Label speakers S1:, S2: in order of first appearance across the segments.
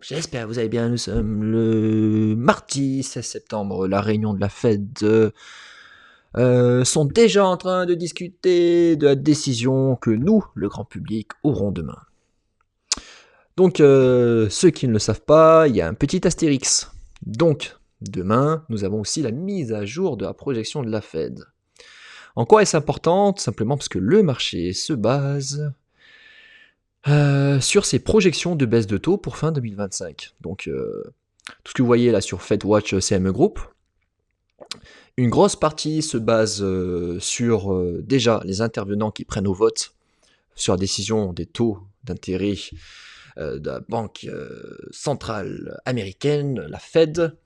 S1: J'espère que vous allez bien. Nous sommes le mardi 16 septembre. La réunion de la Fed sont déjà en train de discuter de la décision que nous, le grand public, aurons demain. Donc, ceux qui ne le savent pas, il y a un petit astérix. Donc, demain, nous avons aussi la mise à jour de la projection de la Fed. En quoi est-ce important? Tout simplement parce que le marché se base sur ses projections de baisse de taux pour fin 2025. Donc, tout ce que vous voyez là sur FedWatch CME Group, une grosse partie se base sur déjà les intervenants qui prennent au vote sur la décision des taux d'intérêt de la Banque centrale américaine, la Fed.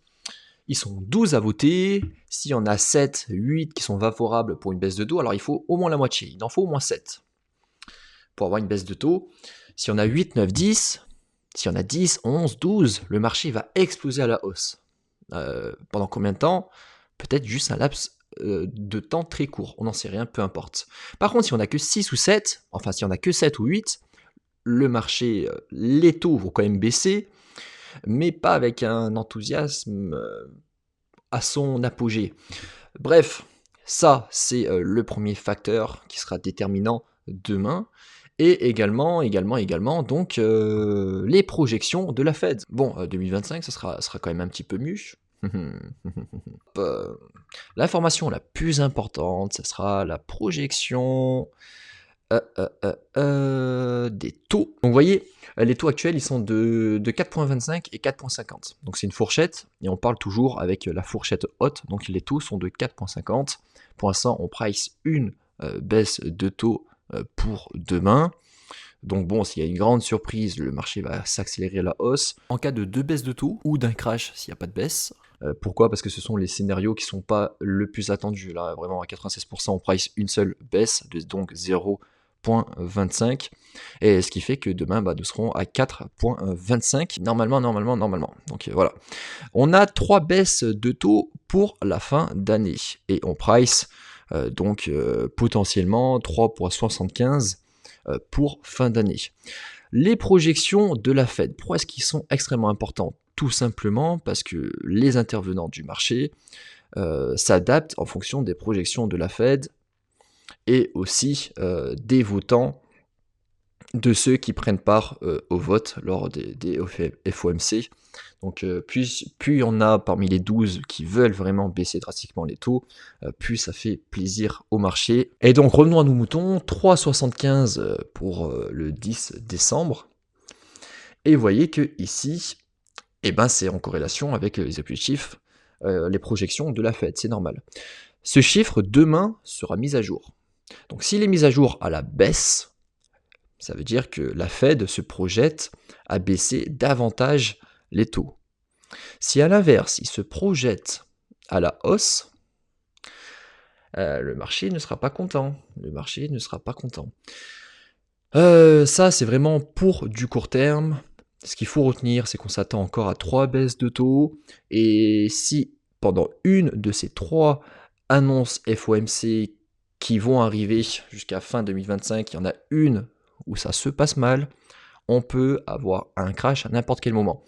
S1: Ils sont 12 à voter. S'il y en a 7, 8 qui sont favorables pour une baisse de taux, alors il faut au moins la moitié. Il en faut au moins 7 pour avoir une baisse de taux. S'il y en a 8, 9, 10, s'il y en a 10, 11, 12, le marché va exploser à la hausse. Pendant combien de temps? Peut-être juste un laps de temps très court. On n'en sait rien, peu importe. Par contre, si on n'a que 6 ou 7, enfin si on n'a que 7 ou 8, le marché, les taux vont quand même baisser, mais pas avec un enthousiasme à son apogée. Bref, ça, c'est le premier facteur qui sera déterminant demain. Et également, donc, les projections de la Fed. Bon, 2025, ça sera quand même un petit peu mieux. L'information la plus importante, ce sera la projection des taux. Donc vous voyez, les taux actuels, ils sont de 4,25 et 4,50. Donc c'est une fourchette, et on parle toujours avec la fourchette haute, donc les taux sont de 4,50. Pour l'instant, on price une baisse de taux pour demain. Donc bon, s'il y a une grande surprise, le marché va s'accélérer à la hausse. En cas de 2 baisses de taux, ou d'un crash s'il n'y a pas de baisse. Pourquoi? Parce que ce sont les scénarios qui ne sont pas le plus attendus. Là, vraiment, à 96%, on price une seule baisse, donc 0,25. Et ce qui fait que demain, nous serons à 4,25. Normalement. Donc voilà. On a 3 baisses de taux pour la fin d'année. Et on price potentiellement 3,75 pour fin d'année. Les projections de la Fed, pourquoi est-ce qu'ils sont extrêmement importants? Tout simplement parce que les intervenants du marché s'adaptent en fonction des projections de la Fed et aussi des votants, de ceux qui prennent part au vote lors des FOMC. Donc plus il y en a parmi les 12 qui veulent vraiment baisser drastiquement les taux, plus ça fait plaisir au marché. Et donc revenons à nos moutons, 3,75 pour le 10 décembre. Et vous voyez que ici, c'est en corrélation avec les objectifs, les projections de la Fed, c'est normal. Ce chiffre demain sera mis à jour. Donc s'il est mis à jour à la baisse, ça veut dire que la Fed se projette à baisser davantage les taux. Si à l'inverse, il se projette à la hausse, le marché ne sera pas content. Ça, c'est vraiment pour du court terme. Ce qu'il faut retenir, c'est qu'on s'attend encore à 3 baisses de taux. Et si pendant une de ces 3 annonces FOMC qui vont arriver jusqu'à fin 2025, il y en a une où ça se passe mal, on peut avoir un crash à n'importe quel moment.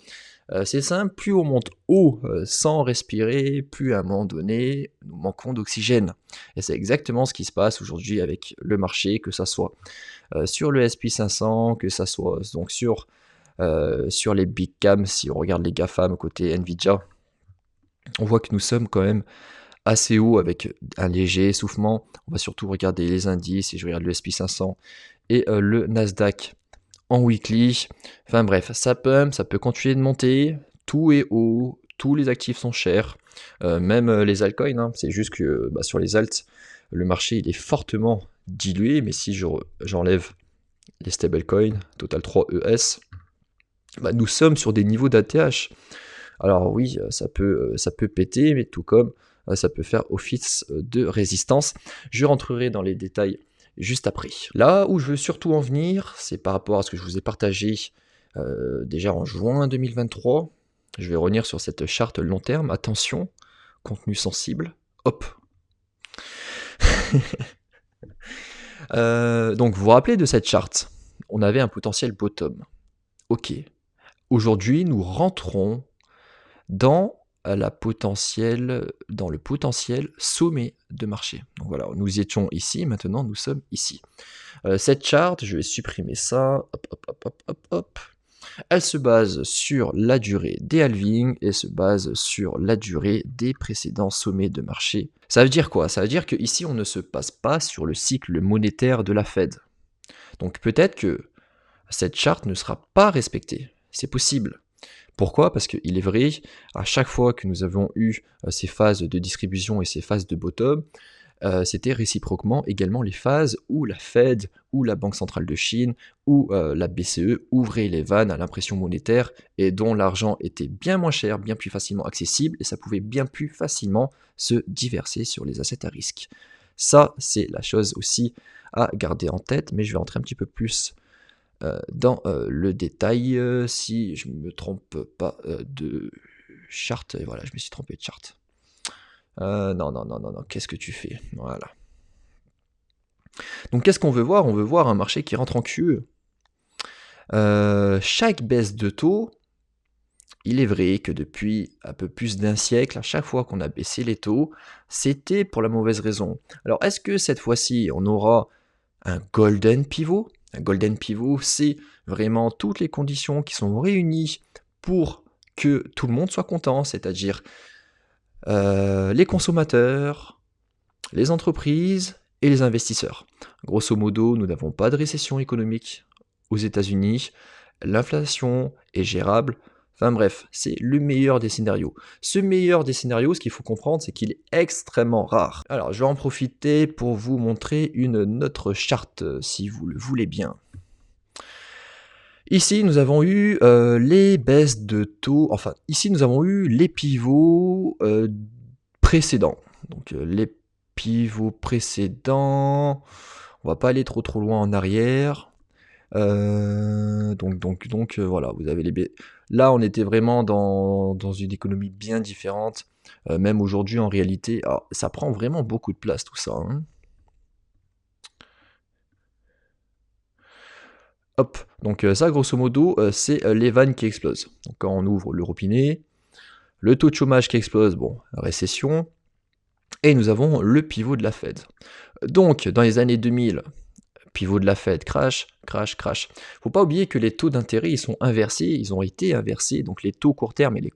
S1: C'est simple, plus on monte haut sans respirer, plus à un moment donné, nous manquons d'oxygène. Et c'est exactement ce qui se passe aujourd'hui avec le marché, que ça soit sur le S&P 500, que ça soit donc sur les big cams, si on regarde les GAFAM côté Nvidia, on voit que nous sommes quand même assez haut avec un léger essoufflement. On va surtout regarder les indices, et je regarde le S&P 500 et le Nasdaq en weekly. Enfin bref, ça peut continuer de monter, tout est haut, tous les actifs sont chers, même les altcoins, hein. C'est juste que sur les alts, le marché il est fortement dilué, mais si j'enlève les stablecoins, Total 3 ES, nous sommes sur des niveaux d'ATH. Alors oui, ça peut péter, mais tout comme ça peut faire office de résistance. Je rentrerai dans les détails juste après. Là où je veux surtout en venir, c'est par rapport à ce que je vous ai partagé déjà en juin 2023. Je vais revenir sur cette charte long terme. Attention, contenu sensible. Hop. Donc vous vous rappelez de cette charte? On avait un potentiel bottom. Ok. aujourd'hui, nous rentrons dans dans le potentiel sommet de marché. Donc voilà, nous étions ici, maintenant nous sommes ici. Cette charte, je vais supprimer ça, hop, hop, hop, hop, hop, hop. Elle se base sur la durée des halvings et se base sur la durée des précédents sommets de marché. Ça veut dire quoi? Ça veut dire qu'ici, on ne se passe pas sur le cycle monétaire de la Fed. Donc peut-être que cette charte ne sera pas respectée. C'est possible. Pourquoi? Parce qu'il est vrai, à chaque fois que nous avons eu ces phases de distribution et ces phases de bottom, c'était réciproquement également les phases où la Fed, ou la Banque centrale de Chine, ou la BCE ouvraient les vannes à l'impression monétaire et dont l'argent était bien moins cher, bien plus facilement accessible et ça pouvait bien plus facilement se diverser sur les assets à risque. Ça, c'est la chose aussi à garder en tête, mais je vais rentrer un petit peu plus dans le détail, si je ne me trompe pas de charte, et voilà, je me suis trompé de charte. Non, non, non, non, non, qu'est-ce que tu fais? Voilà. Donc qu'est-ce qu'on veut voir? On veut voir un marché qui rentre en QE. Chaque baisse de taux, il est vrai que depuis un peu plus d'un siècle, à chaque fois qu'on a baissé les taux, c'était pour la mauvaise raison. Alors est-ce que cette fois-ci, on aura un golden pivot? Un golden pivot, c'est vraiment toutes les conditions qui sont réunies pour que tout le monde soit content, c'est-à-dire les consommateurs, les entreprises et les investisseurs. Grosso modo, nous n'avons pas de récession économique aux États-Unis, l'inflation est gérable. Enfin bref, c'est le meilleur des scénarios. Ce meilleur des scénarios, ce qu'il faut comprendre, c'est qu'il est extrêmement rare. Alors, je vais en profiter pour vous montrer une autre charte, si vous le voulez bien. Ici, nous avons eu les baisses de taux, enfin, ici, nous avons eu les pivots précédents. Donc, les pivots précédents, on va pas aller trop loin en arrière. Donc voilà, vous avez les. Là, on était vraiment dans une économie bien différente. Même aujourd'hui, en réalité, alors, ça prend vraiment beaucoup de place tout ça. Hein. Hop, donc ça, grosso modo, c'est les vannes qui explosent. Donc quand on ouvre le robinet, le taux de chômage qui explose, bon, récession, et nous avons le pivot de la Fed. Donc, dans les années 2000, pivot de la Fed, crash, crash, crash. Faut pas oublier que les taux d'intérêt, ils sont inversés, ils ont été inversés, donc les taux court terme et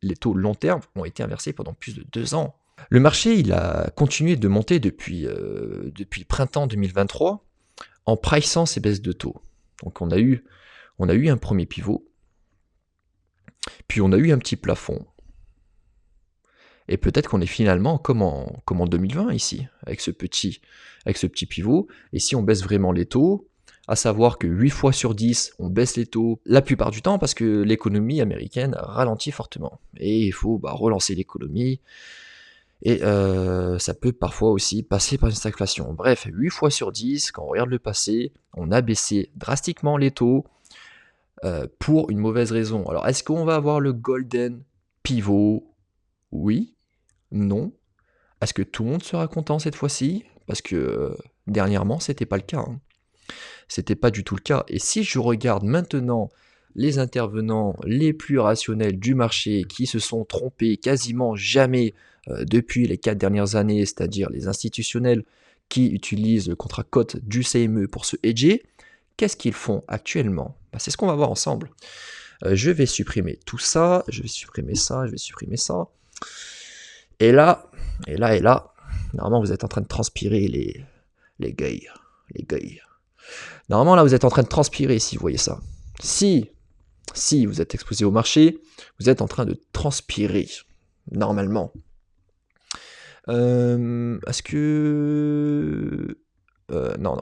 S1: les taux long terme ont été inversés pendant plus de 2 ans. Le marché, il a continué de monter depuis le printemps 2023 en priceant ces baisses de taux. Donc on a eu un premier pivot, puis on a eu un petit plafond. Et peut-être qu'on est finalement comme en 2020 ici, avec ce petit pivot. Et si on baisse vraiment les taux, à savoir que 8 fois sur 10, on baisse les taux la plupart du temps parce que l'économie américaine ralentit fortement. Et il faut relancer l'économie. Et ça peut parfois aussi passer par une stagflation. Bref, 8 fois sur 10, quand on regarde le passé, on a baissé drastiquement les taux pour une mauvaise raison. Alors, est-ce qu'on va avoir le golden pivot? Oui, non. Est-ce que tout le monde sera content cette fois-ci? Parce que dernièrement, c'était pas le cas. Hein. C'était pas du tout le cas. Et si je regarde maintenant les intervenants les plus rationnels du marché qui se sont trompés quasiment jamais depuis les 4 dernières années, c'est-à-dire les institutionnels qui utilisent le contrat cote du CME pour se hedger, qu'est-ce qu'ils font actuellement? C'est ce qu'on va voir ensemble. Je vais supprimer tout ça, je vais supprimer ça, je vais supprimer ça. Et là, normalement vous êtes en train de transpirer les gays. Normalement là vous êtes en train de transpirer si vous voyez ça. Si vous êtes exposé au marché, vous êtes en train de transpirer, normalement. Est-ce que... non.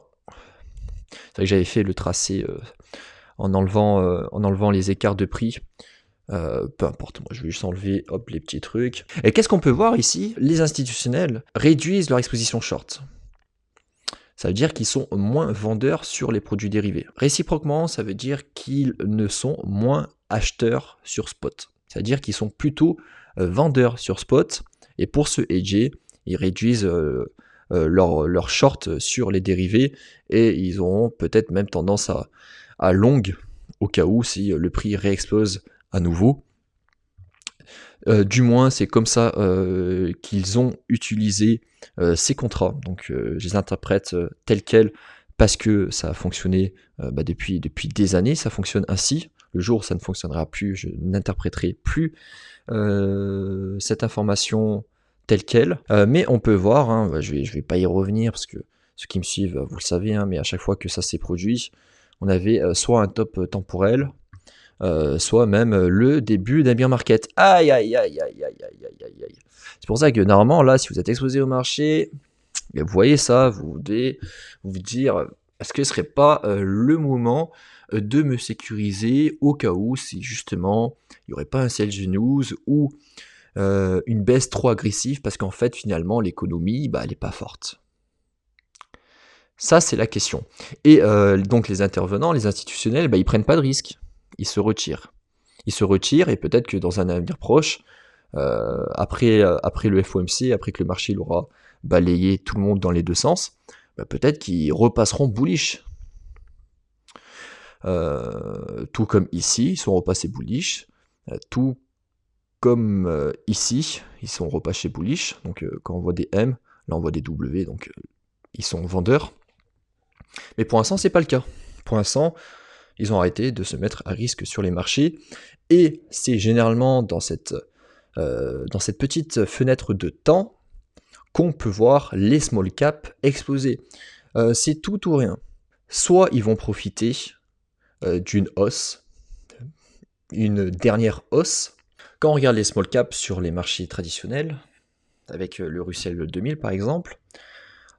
S1: C'est vrai que j'avais fait le tracé en enlevant les écarts de prix. Peu importe, moi je vais juste enlever les petits trucs. Et qu'est-ce qu'on peut voir ici? Les institutionnels réduisent leur exposition short. Ça veut dire qu'ils sont moins vendeurs sur les produits dérivés. Réciproquement, ça veut dire qu'ils ne sont moins acheteurs sur spot. C'est-à-dire qu'ils sont plutôt vendeurs sur spot. Et pour se hedger, ils réduisent leur short sur les dérivés. Et ils auront peut-être même tendance à long au cas où si le prix réexplose à nouveau. Du moins, c'est comme ça qu'ils ont utilisé ces contrats. Donc, je les interprète tels quels parce que ça a fonctionné depuis des années. Ça fonctionne ainsi. Le jour où ça ne fonctionnera plus, je n'interpréterai plus cette information telle quelle. Mais on peut voir, hein, je vais pas y revenir parce que ceux qui me suivent, vous le savez, hein, mais à chaque fois que ça s'est produit, on avait soit un top temporel, soit même le début d'un bear market. Aïe, aïe, aïe, aïe, aïe, aïe, aïe, aïe, aïe. C'est pour ça que normalement, là, si vous êtes exposé au marché, vous voyez ça, vous devez vous dire, est-ce que ce serait pas le moment de me sécuriser au cas où, si justement, il n'y aurait pas un sell news ou une baisse trop agressive, parce qu'en fait, finalement, l'économie, elle n'est pas forte. Ça, c'est la question. Et donc, les intervenants, les institutionnels, ils prennent pas de risques. Ils se retirent. Ils se retirent et peut-être que dans un avenir proche, après le FOMC, après que le marché aura balayé tout le monde dans les deux sens, peut-être qu'ils repasseront bullish. Tout comme ici, ils sont repassés bullish. Tout comme ici, ils sont repassés bullish. Donc quand on voit des M, là on voit des W, donc ils sont vendeurs. Mais pour l'instant, c'est pas le cas. Pour l'instant, ils ont arrêté de se mettre à risque sur les marchés. Et c'est généralement dans cette petite fenêtre de temps qu'on peut voir les small caps exploser. C'est tout ou rien. Soit ils vont profiter d'une hausse, une dernière hausse. Quand on regarde les small caps sur les marchés traditionnels, avec le Russell 2000 par exemple,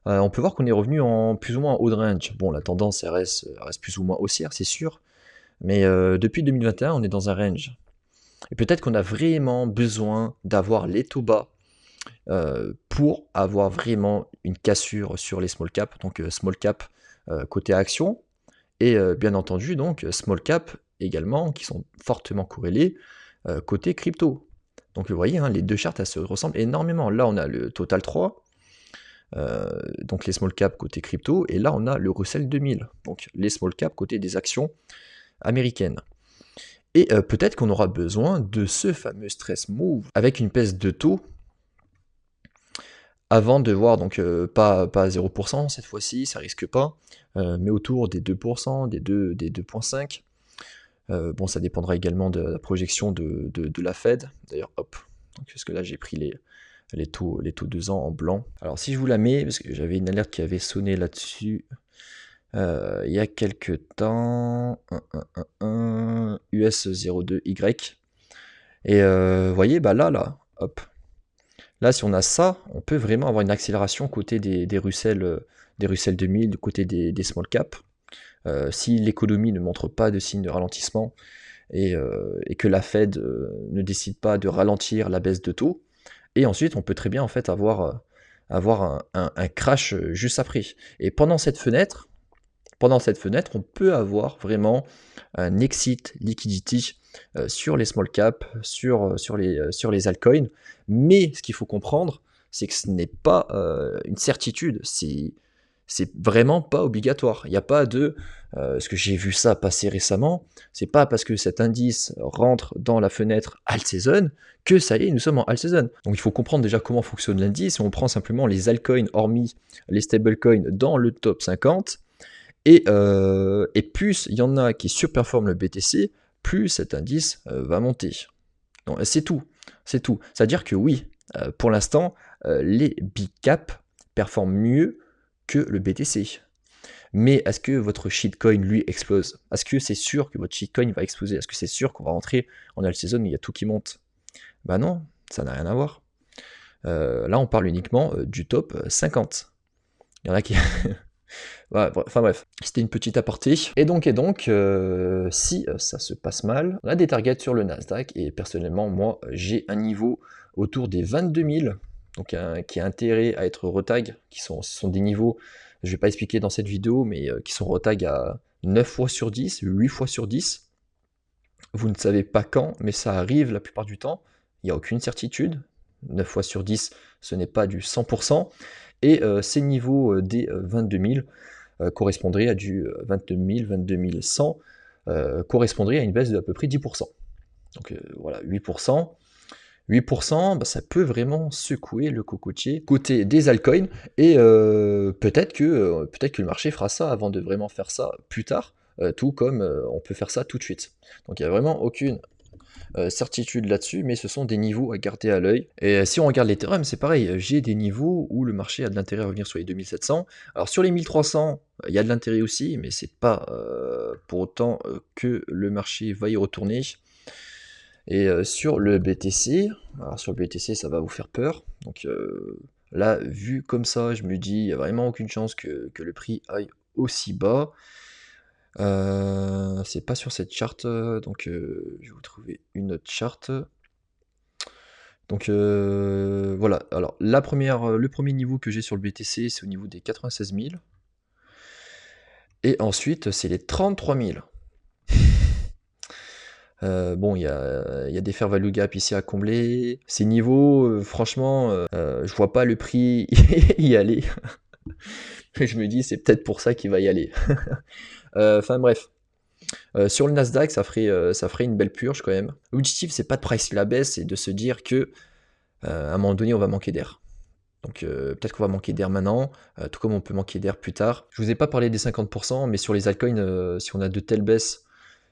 S1: on peut voir qu'on est revenu en plus ou moins en haut de range. Bon, la tendance reste plus ou moins haussière, c'est sûr, mais depuis 2021, on est dans un range. Et peut-être qu'on a vraiment besoin d'avoir les taux bas pour avoir vraiment une cassure sur les small caps, donc small cap côté action, et bien entendu donc small cap également, qui sont fortement corrélés côté crypto. Donc vous voyez, les deux charts, elles se ressemblent énormément. Là, on a le Total 3, donc les small cap côté crypto, et là, on a le Russell 2000, donc les small cap côté des actions américaines. Et peut-être qu'on aura besoin de ce fameux stress move avec une baisse de taux avant de voir, donc pas à 0% cette fois-ci, ça risque pas, mais autour des 2%, des 2,5%. Bon, ça dépendra également de la projection de la Fed. D'ailleurs, hop, donc, parce que là j'ai pris les taux 2 ans en blanc. Alors si je vous la mets, parce que j'avais une alerte qui avait sonné là-dessus il y a quelques temps, US02Y. Et vous voyez, là, hop. Là, si on a ça, on peut vraiment avoir une accélération côté des Russell 2000, du côté des small caps. Si l'économie ne montre pas de signe de ralentissement et que la Fed ne décide pas de ralentir la baisse de taux, et ensuite on peut très bien en fait avoir un crash juste après. Et pendant cette fenêtre, on peut avoir vraiment un exit liquidity sur les small caps, sur les altcoins. Mais ce qu'il faut comprendre, c'est que ce n'est pas une certitude, c'est vraiment pas obligatoire. Il n'y a pas de, parce que j'ai vu ça passer récemment, c'est pas parce que cet indice rentre dans la fenêtre alt season que ça y est, nous sommes en alt season. Donc il faut comprendre déjà comment fonctionne l'indice. Si on prend simplement les altcoins, hormis les stablecoins, dans le top 50, et plus il y en a qui surperforment le BTC, plus cet indice va monter. Donc c'est tout. C'est-à-dire que oui, pour l'instant, les big caps performent mieux que le BTC. Mais est-ce que votre shitcoin, lui, explose? Est-ce que c'est sûr que votre shitcoin va exploser? Est-ce que c'est sûr qu'on va rentrer en alt season mais il y a tout qui monte? Bah non, ça n'a rien à voir. Là, on parle uniquement du top 50. Il y en a qui... Ouais, enfin bref, c'était une petite aparté. Et donc, si ça se passe mal, on a des targets sur le Nasdaq, et personnellement, moi, j'ai un niveau autour des 22 000, donc qui a intérêt à être retag, ce sont des niveaux, je ne vais pas expliquer dans cette vidéo, mais qui sont retag à 9 fois sur 10, 8 fois sur 10. Vous ne savez pas quand, mais ça arrive la plupart du temps, il n'y a aucune certitude. 9 fois sur 10, ce n'est pas du 100%, et ces niveaux des 22 000, correspondrait à du 22 000, 22 100 correspondrait à une baisse d'à peu près 10%. Donc voilà, 8%. 8%, bah, ça peut vraiment secouer le cocotier côté des altcoins, et peut-être que le marché fera ça avant de vraiment faire ça plus tard, tout comme on peut faire ça tout de suite. Donc il n'y a vraiment aucune certitude là-dessus, mais ce sont des niveaux à garder à l'œil. Et si on regarde l'Ethereum, c'est pareil, j'ai des niveaux où le marché a de l'intérêt à revenir sur les 2700. Alors sur les 1300, il y a de l'intérêt aussi, mais c'est pas pour autant que le marché va y retourner. Et sur le BTC, alors sur le BTC ça va vous faire peur, donc là vu comme ça je me dis il n'y a vraiment aucune chance que le prix aille aussi bas. C'est pas sur cette charte, donc je vais vous trouver une autre charte. Donc voilà, alors le premier niveau que j'ai sur le BTC c'est au niveau des 96 000, et ensuite c'est les 33 000. Bon, il y a des fair value gap ici à combler. Ces niveaux, franchement, je vois pas le prix y aller. Je me dis, c'est peut-être pour ça qu'il va y aller. Enfin bref. Sur le Nasdaq, ça ferait une belle purge quand même. L'objectif, c'est pas de pricer la baisse, c'est de se dire que à un moment donné, on va manquer d'air. Donc peut-être qu'on va manquer d'air maintenant, tout comme on peut manquer d'air plus tard. Je vous ai pas parlé des 50%, mais sur les altcoins, si on a de telles baisses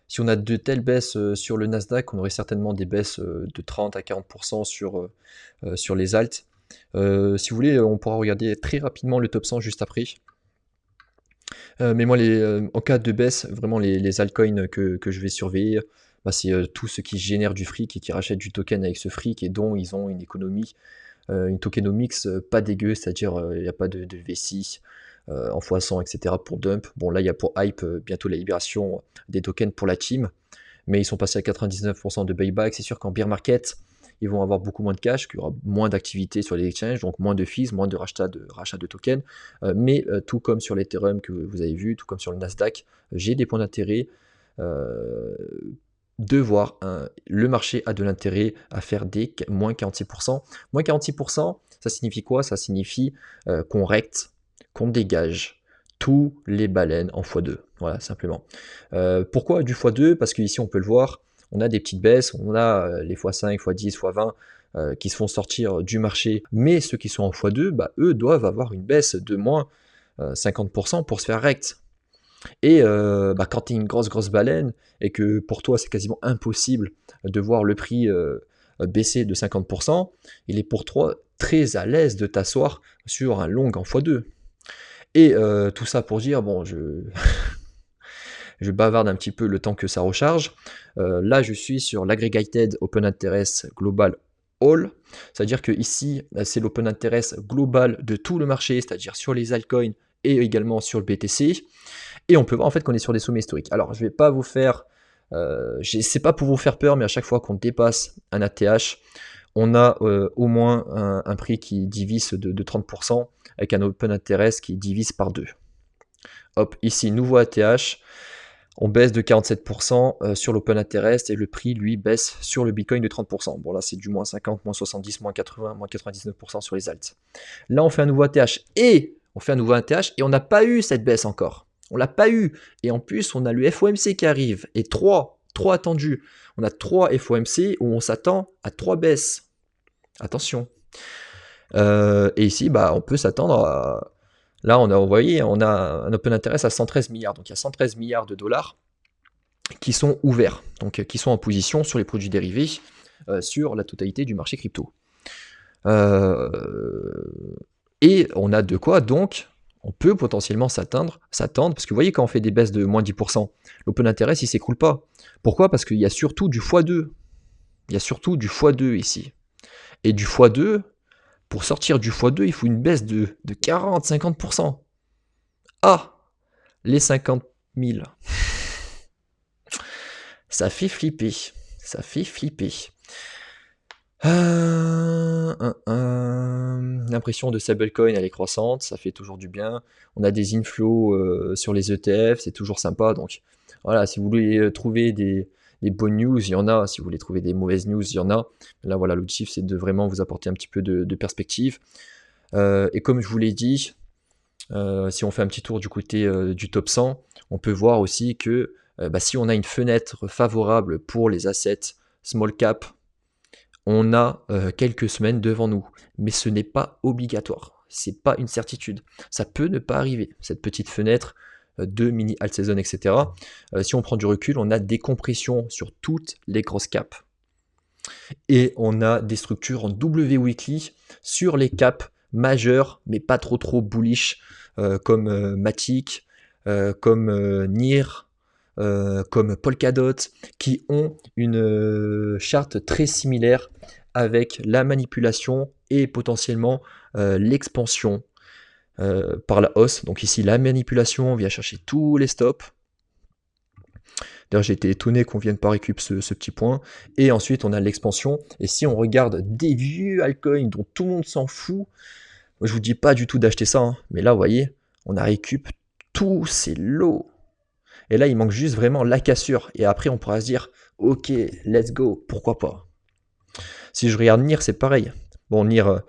S1: sur le Nasdaq, on aurait certainement des baisses de 30 à 40% sur les alts. Si vous voulez, on pourra regarder très rapidement le top 100 juste après. Mais moi, en cas de baisse, vraiment les altcoins que je vais surveiller, bah, c'est tout ce qui génère du fric et qui rachète du token avec ce fric et dont ils ont une économie, une tokenomics pas dégueu, c'est-à-dire il n'y a pas de VC en x100, etc. pour dump. Bon, là, il y a pour hype bientôt la libération des tokens pour la team, mais ils sont passés à 99% de buyback. C'est sûr qu'en bear market, ils vont avoir beaucoup moins de cash, qu'il y aura moins d'activité sur les exchanges, donc moins de fees, moins de rachat de tokens. Mais tout comme sur l'Ethereum que vous avez vu, tout comme sur le Nasdaq, j'ai des points d'intérêt de voir le marché a de l'intérêt à faire des moins 46%. Moins 46%, ça signifie quoi? Ça signifie qu'on recte, qu'on dégage tous les baleines en x2. Voilà, simplement. Pourquoi du x2? Parce qu'ici, on peut le voir, on a des petites baisses, on a les x5, x10, x20 qui se font sortir du marché, mais ceux qui sont en x2, bah, eux doivent avoir une baisse de moins 50% pour se faire rect. Et bah, quand tu es une grosse baleine, et que pour toi c'est quasiment impossible de voir le prix baisser de 50%, il est pour toi très à l'aise de t'asseoir sur un long en x2. Et tout ça pour dire, bon, je bavarde un petit peu le temps que ça recharge. Là, je suis sur l'Aggregated Open Interest Global All, c'est-à-dire que ici, c'est l'Open Interest global de tout le marché, c'est-à-dire sur les altcoins et également sur le BTC. Et on peut voir en fait qu'on est sur des sommets historiques. Alors, je vais pas vous faire, c'est pas pour vous faire peur, mais à chaque fois qu'on dépasse un ATH, on a au moins un prix qui divise de 30%, avec un Open Interest qui divise par 2. Hop, ici, nouveau ATH, on baisse de 47% sur l'Open Interest, et le prix, lui, baisse sur le Bitcoin de 30%. Bon, là, c'est du moins 50, moins 70, moins 80, moins 99% sur les alts. Là, on fait un nouveau ATH, et on n'a pas eu cette baisse encore. On l'a pas eu. Et en plus, on a le FOMC qui arrive. Et 3 attendus. On a 3 FOMC où on s'attend à 3 baisses. Attention. Et ici, bah, on peut s'attendre à... Là, on a un open interest à 113 milliards. Donc, il y a 113 milliards de dollars qui sont ouverts. Donc, qui sont en position sur les produits dérivés sur la totalité du marché crypto. Et on a de quoi, donc... On peut potentiellement s'attendre, parce que vous voyez quand on fait des baisses de moins 10%, l'open interest il s'écroule pas. Pourquoi? Parce qu'il y a surtout du x2. Il y a surtout du x2 ici. Et du x2, pour sortir du x2, il faut une baisse de 40-50%. Ah, les 50 000. Ça fait flipper. Ça fait flipper. L'impression de stablecoin elle est croissante, ça fait toujours du bien. On a des inflows sur les ETF, c'est toujours sympa. Donc voilà, si vous voulez trouver des bonnes news, il y en a. Si vous voulez trouver des mauvaises news, il y en a. Là voilà, l'objectif c'est de vraiment vous apporter un petit peu de perspective. Et comme je vous l'ai dit, si on fait un petit tour du côté du top 100, on peut voir aussi que si on a une fenêtre favorable pour les assets small cap, on a quelques semaines devant nous. Mais ce n'est pas obligatoire, c'est pas une certitude. Ça peut ne pas arriver, cette petite fenêtre de mini alt season, etc. Si on prend du recul, on a des compressions sur toutes les grosses caps. Et on a des structures en W weekly sur les caps majeurs, mais pas trop bullish, comme Matic, comme NIR, comme Polkadot, qui ont une charte très similaire avec la manipulation et potentiellement l'expansion par la hausse. Donc ici, la manipulation vient chercher tous les stops. D'ailleurs, j'ai été étonné qu'on vienne pas récup ce petit point. Et ensuite, on a l'expansion. Et si on regarde des vieux altcoins dont tout le monde s'en fout, moi, je vous dis pas du tout d'acheter ça, hein. Mais là, vous voyez, on a récup tous ces lots. Et là, il manque juste vraiment la cassure. Et après, on pourra se dire, ok, let's go, pourquoi pas. Si je regarde NIR, c'est pareil. Bon, NIR,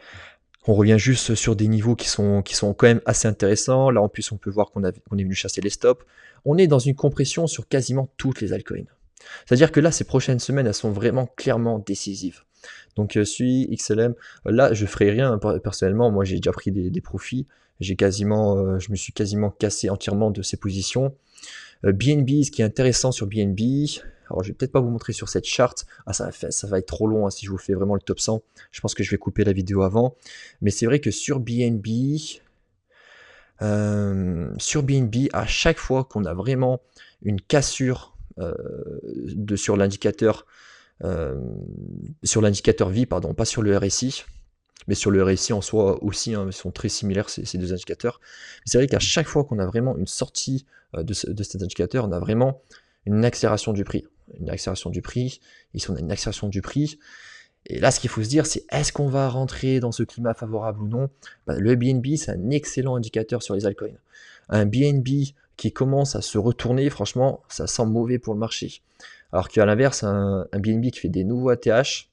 S1: on revient juste sur des niveaux qui sont quand même assez intéressants. Là, en plus, on peut voir qu'on est venu chasser les stops. On est dans une compression sur quasiment toutes les altcoins. C'est-à-dire que là, ces prochaines semaines, elles sont vraiment clairement décisives. Donc, SUI, XLM, là, je ferai rien personnellement. Moi, j'ai déjà pris des profits. Je me suis quasiment cassé entièrement de ces positions. BNB, ce qui est intéressant sur BNB, alors je vais peut-être pas vous montrer sur cette charte, ça va être trop long, hein, si je vous fais vraiment le top 100, je pense que je vais couper la vidéo avant, mais c'est vrai que sur BNB, à chaque fois qu'on a vraiment une cassure sur l'indicateur VI, pardon, pas sur le RSI, mais sur le RSI en soi aussi, hein, ils sont très similaires ces deux indicateurs. C'est vrai qu'à chaque fois qu'on a vraiment une sortie de cet indicateur, on a vraiment une accélération du prix. Ici on a une accélération du prix. Et là, ce qu'il faut se dire, c'est est-ce qu'on va rentrer dans ce climat favorable ou non? Le BNB, c'est un excellent indicateur sur les altcoins. Un BNB qui commence à se retourner, franchement, ça sent mauvais pour le marché. Alors qu'à l'inverse, un BNB qui fait des nouveaux ATH,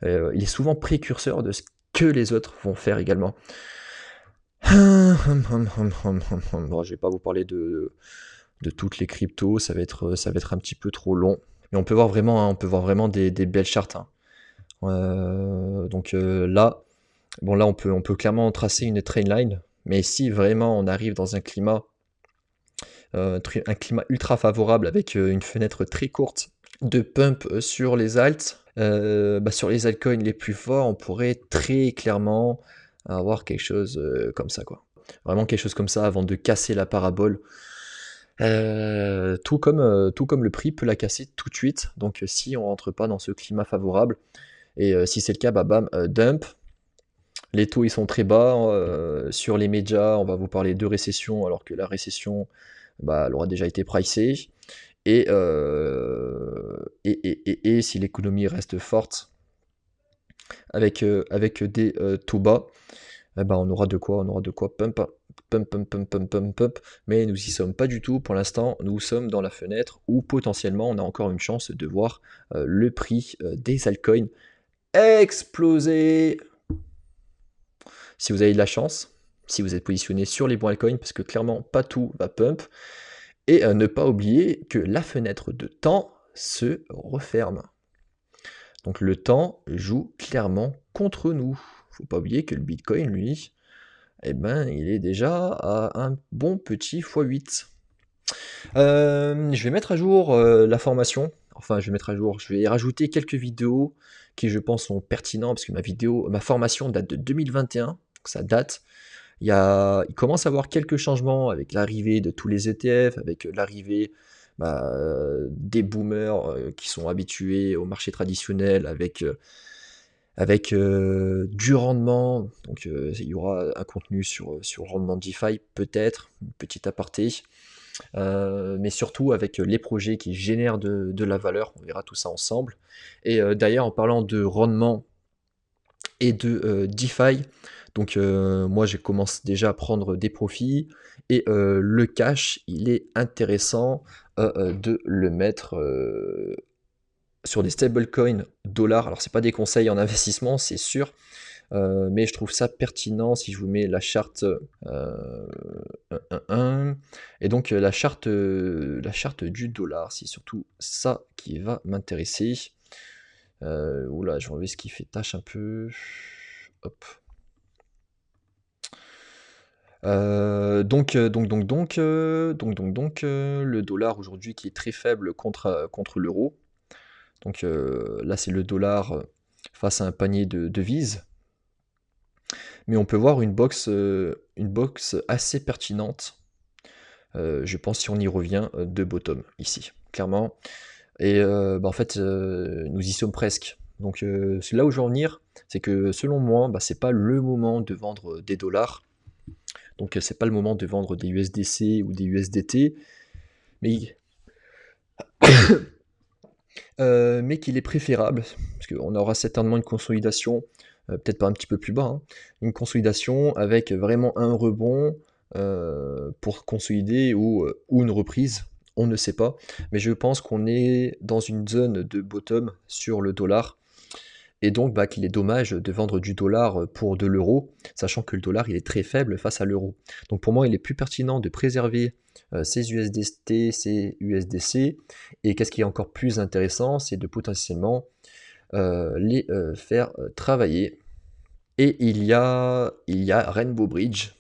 S1: il est souvent précurseur de ce que les autres vont faire également. Bon, je vais pas vous parler de toutes les cryptos, ça va être un petit peu trop long. Mais on peut voir vraiment des belles chartes, hein. Là, on peut clairement tracer une trendline. Mais si vraiment on arrive dans un climat ultra favorable avec une fenêtre très courte de pump sur les alts, sur les altcoins les plus forts, on pourrait très clairement avoir quelque chose comme ça, quoi. Vraiment quelque chose comme ça avant de casser la parabole. Tout comme le prix peut la casser tout de suite. Donc si on rentre pas dans ce climat favorable, et si c'est le cas, bam, dump. Les taux ils sont très bas. Sur les médias, on va vous parler de récession, alors que la récession, elle aura déjà été pricée. Et si l'économie reste forte avec des taux bas, on aura de quoi pump, mais nous y sommes pas du tout pour l'instant. Nous sommes dans la fenêtre où potentiellement on a encore une chance de voir le prix des altcoins exploser. Si vous avez de la chance, si vous êtes positionné sur les bons altcoins, parce que clairement pas tout va pump. Et ne pas oublier que la fenêtre de temps se referme. Donc le temps joue clairement contre nous. Faut pas oublier que le Bitcoin, lui, il est déjà à un bon petit x8. Je vais mettre à jour la formation. Enfin, je vais rajouter quelques vidéos qui, je pense, sont pertinentes, parce que ma formation date de 2021, donc ça date. Il commence à avoir quelques changements avec l'arrivée de tous les ETF, avec l'arrivée des boomers qui sont habitués au marché traditionnel, avec du rendement. Donc il y aura un contenu sur le rendement DeFi, peut-être, une petite aparté. Mais surtout avec les projets qui génèrent de la valeur. On verra tout ça ensemble. Et d'ailleurs, en parlant de rendement et de DeFi, donc moi je commence déjà à prendre des profits, et le cash, il est intéressant de le mettre sur des stablecoins dollars. Alors c'est pas des conseils en investissement, c'est sûr, mais je trouve ça pertinent si je vous mets la charte et donc la charte du dollar, c'est surtout ça qui va m'intéresser. Oula, je vais enlever ce qui fait tâche un peu. Hop. Le dollar aujourd'hui qui est très faible contre l'euro. Donc là, c'est le dollar face à un panier de devises. Mais on peut voir une box assez pertinente. Je pense si on y revient de bottom ici, clairement. Et en fait, nous y sommes presque. Donc c'est là où je veux en venir, c'est que selon moi, c'est pas le moment de vendre des dollars. Donc c'est pas le moment de vendre des USDC ou des USDT, mais, mais qu'il est préférable, parce qu'on aura certainement une consolidation, peut-être pas un petit peu plus bas, hein, une consolidation avec vraiment un rebond pour consolider ou une reprise, on ne sait pas. Mais je pense qu'on est dans une zone de bottom sur le dollar. Et donc qu'il est dommage de vendre du dollar pour de l'euro, sachant que le dollar il est très faible face à l'euro. Donc pour moi il est plus pertinent de préserver ces USDT, ces USDC, et qu'est-ce qui est encore plus intéressant, c'est de potentiellement les faire travailler. Et il y a Rainbow Bridge,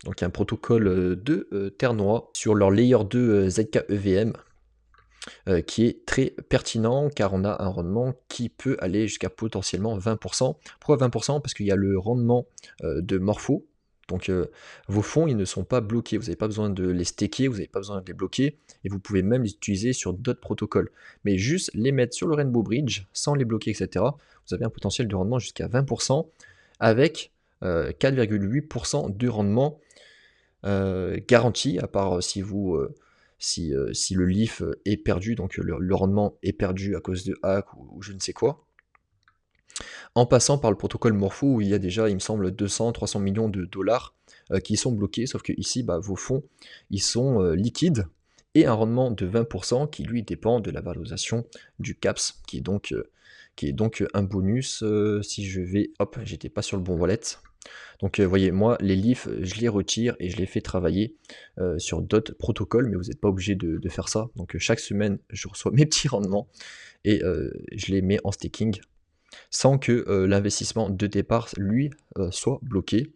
S1: donc un protocole de Terre-Noire sur leur Layer 2 ZKEVM, qui est très pertinent car on a un rendement qui peut aller jusqu'à potentiellement 20%. Pourquoi 20%? Parce qu'il y a le rendement de Morpho. Donc vos fonds, ils ne sont pas bloqués. Vous n'avez pas besoin de les staker, vous n'avez pas besoin de les bloquer. Et vous pouvez même les utiliser sur d'autres protocoles. Mais juste les mettre sur le Rainbow Bridge, sans les bloquer, etc. Vous avez un potentiel de rendement jusqu'à 20% avec 4,8% de rendement garanti, à part si le leaf est perdu, donc le rendement est perdu à cause de hack ou je ne sais quoi. En passant par le protocole Morpho où il y a déjà, il me semble, 200-300 millions de dollars qui sont bloqués, sauf que ici, vos fonds, ils sont liquides, et un rendement de 20% qui lui dépend de la valorisation du CAPS, qui est donc un bonus. Si je vais, hop, j'étais pas sur le bon wallet. Donc voyez, moi, les leafs, je les retire et je les fais travailler sur d'autres protocoles, mais vous n'êtes pas obligé de faire ça. Donc chaque semaine, je reçois mes petits rendements et je les mets en staking sans que l'investissement de départ, lui, soit bloqué.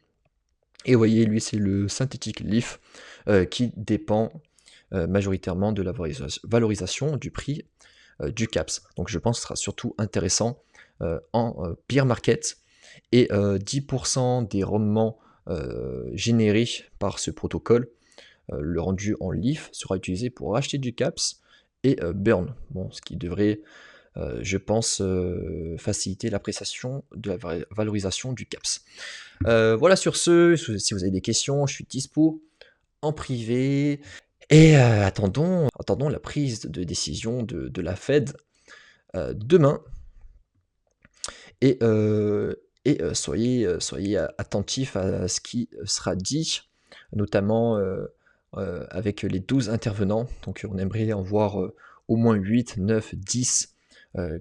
S1: Et vous voyez, lui, c'est le synthétique leaf qui dépend majoritairement de la valorisation du prix du CAPS. Donc je pense que ce sera surtout intéressant en peer market. Et 10% des rendements générés par ce protocole, le rendu en leaf, sera utilisé pour acheter du CAPS et burn. Bon, ce qui devrait, je pense, faciliter l'appréciation de la valorisation du CAPS. Voilà, sur ce, si vous avez des questions, je suis dispo en privé. Et attendons la prise de décision de la Fed demain. Et soyez attentifs à ce qui sera dit, notamment avec les 12 intervenants. Donc on aimerait en voir au moins 8, 9, 10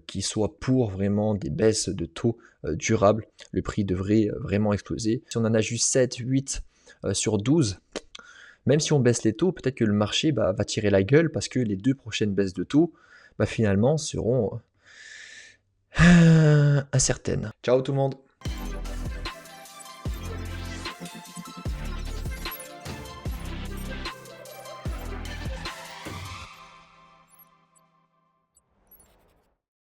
S1: qui soient pour vraiment des baisses de taux durables. Le prix devrait vraiment exploser. Si on en a juste 7, 8 sur 12, même si on baisse les taux, peut-être que le marché va tirer la gueule parce que les 2 prochaines baisses de taux, finalement, seront incertaines. Ciao tout le monde!